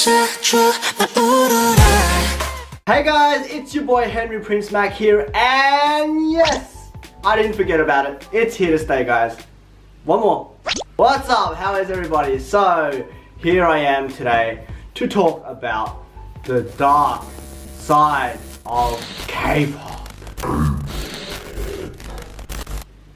Hey guys, it's your boy Henry Prince Mac here, and yes, I didn't forget about it. It's here to stay, guys. One more. What's up? How is everybody? So, here I am today to talk about the dark side of K-pop.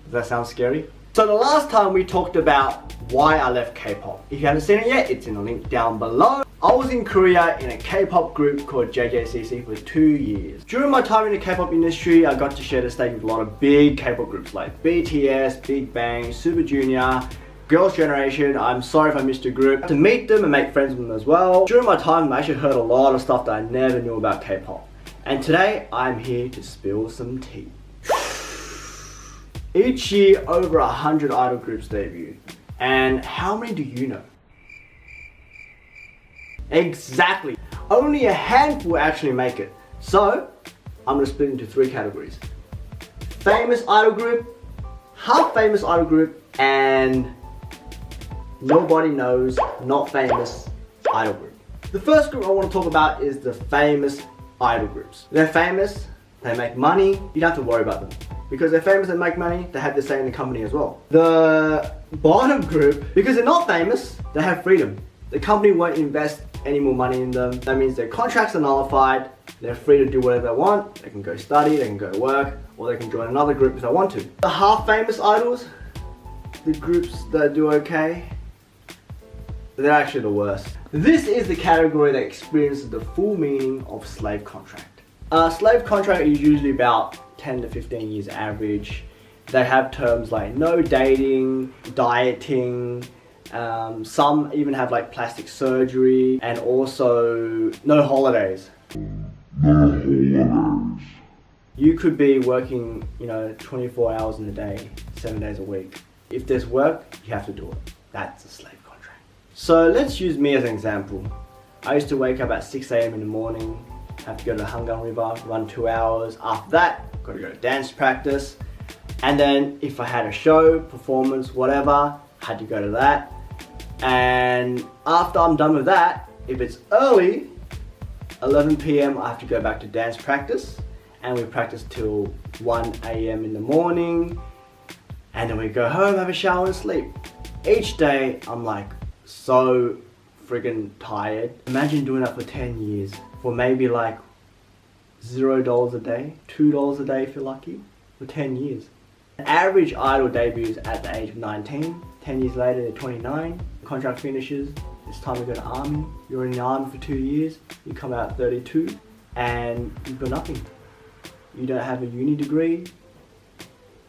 Does that sound scary? So the last time we talked about why I left K-pop. If you haven't seen it yet, it's in the link down below. I was in Korea in a K-pop group called JJCC for 2 years. During my time in the K-pop industry, I got to share the stage with a lot of big K-pop groups like BTS, Big Bang, Super Junior, Girls' Generation. I'm sorry if I missed your group. To meet them and make friends with them as well. During my time, I actually heard a lot of stuff that I never knew about K-pop. And today, I'm here to spill some tea. Each year, over 100 idol groups debut. And how many do you know? Exactly. Only a handful actually make it. So, I'm gonna split into 3 categories. Famous idol group, half famous idol group, and nobody knows, not famous idol group. The first group I want to talk about is the famous idol groups. They're famous, they make money, you don't have to worry about them. Because they're famous and make money, they have their say in the company as well. The bottom group, because they're not famous, they have freedom. The company won't invest any more money in them. That means their contracts are nullified, they're free to do whatever they want. They can go study, they can go work, or they can join another group if they want to. The half famous idols, the groups that do okay, they're actually the worst. This is the category that experiences the full meaning of slave contract. A slave contract is usually about 10 to 15 years average. They have terms like no dating, dieting, some even have like plastic surgery, and also no holidays. You could be working, 24 hours in a day, 7 days a week. If there's work, you have to do it. That's a slave contract. So let's use me as an example. I used to wake up at 6 AM in the morning, have to go to the Hangang River, run 2 hours. After that, got to go to dance practice. And then if I had a show, performance, whatever, had to go to that. And after I'm done with that, if it's early, 11 PM, I have to go back to dance practice. And we practice till 1 AM in the morning. And then we go home, have a shower and sleep. Each day, I'm like so friggin' tired. Imagine doing that for 10 years. For maybe like $0 a day, $2 a day if you're lucky, for 10 years. An average idol debuts at the age of 19. 10 years later, they're 29. The contract finishes. It's time to go to army. You're in the army for 2 years. You come out at 32 and you've got nothing. You don't have a uni degree.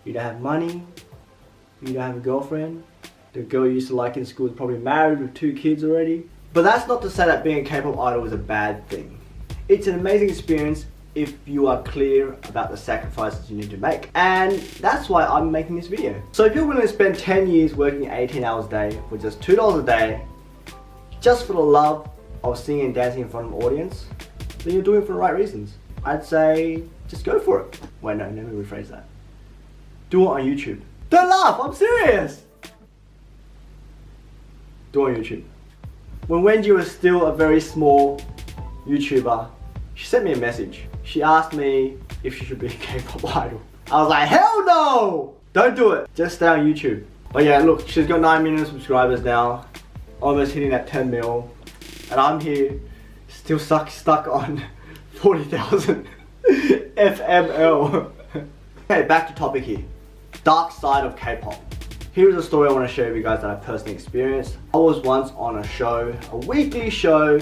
You don't have money. You don't have a girlfriend. The girl you used to like in school is probably married with 2 kids already. But that's not to say that being a K-pop idol is a bad thing. It's an amazing experience if you are clear about the sacrifices you need to make. And that's why I'm making this video. So if you're willing to spend 10 years working 18 hours a day for just $2 a day, just for the love of singing and dancing in front of an audience, then you're doing it for the right reasons. I'd say, just go for it. Wait, no, let me rephrase that. Do it on YouTube. Don't laugh, I'm serious! Do it on YouTube. When Wendy was still a very small YouTuber, she sent me a message. She asked me if she should be a K-pop idol. I was like, hell no! Don't do it. Just stay on YouTube. But yeah, look, she's got 9 million subscribers now. Almost hitting that 10 mil. And I'm here, still stuck on 40,000 FML. Okay, back to topic here. Dark side of K-pop. Here's a story I want to share with you guys that I personally experienced. I was once on a show, a weekly show,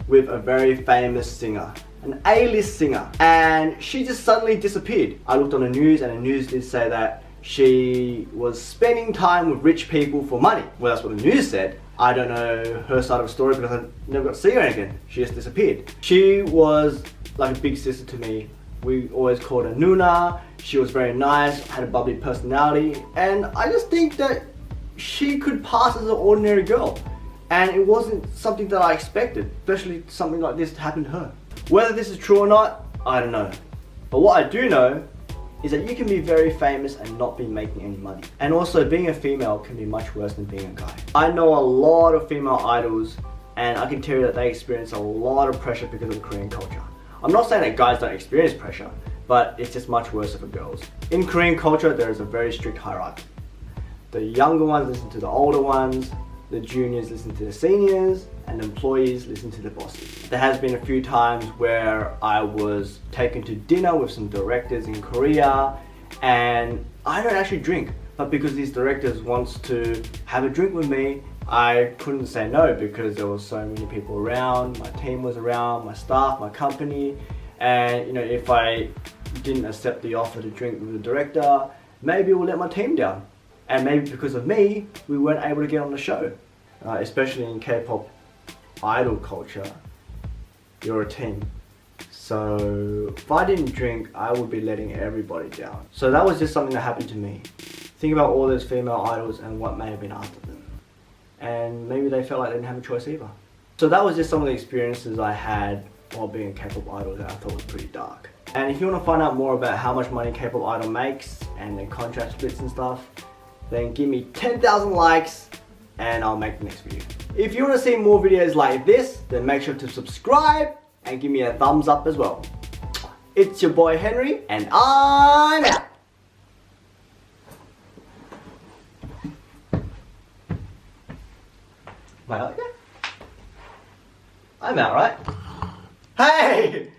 with a very famous singer, an A-list singer, and she just suddenly disappeared. I looked on the news and the news did say that she was spending time with rich people for money. Well, that's what the news said. I don't know her side of the story because I never got to see her again. She just disappeared. She was like a big sister to me. We always called her Nuna. She was very nice, had a bubbly personality, and I just think that she could pass as an ordinary girl. And it wasn't something that I expected, especially something like this to happen to her. Whether this is true or not, I don't know. But what I do know is that you can be very famous and not be making any money. And also being a female can be much worse than being a guy. I know a lot of female idols and I can tell you that they experience a lot of pressure because of the Korean culture. I'm not saying that guys don't experience pressure, but it's just much worse for girls. In Korean culture, there is a very strict hierarchy. The younger ones listen to the older ones, the juniors listen to the seniors, and employees listen to the bosses. There has been a few times where I was taken to dinner with some directors in Korea, and I don't actually drink, but because these directors wants to have a drink with me, I couldn't say no because there was so many people around, my team was around, my staff, my company, and if I didn't accept the offer to drink with the director, maybe it will let my team down. And maybe because of me, we weren't able to get on the show. Especially in K-pop idol culture, you're a team. So if I didn't drink, I would be letting everybody down. So that was just something that happened to me. Think about all those female idols and what may have been asked of them. And maybe they felt like they didn't have a choice either. So that was just some of the experiences I had while being a K-pop idol that I thought was pretty dark. And if you want to find out more about how much money K-pop idol makes and their contract splits and stuff, then give me 10,000 likes and I'll make the next video. If you want to see more videos like this, then make sure to subscribe and give me a thumbs up as well. It's your boy Henry and I'm out. Am I out yet? I'm out, right? Hey!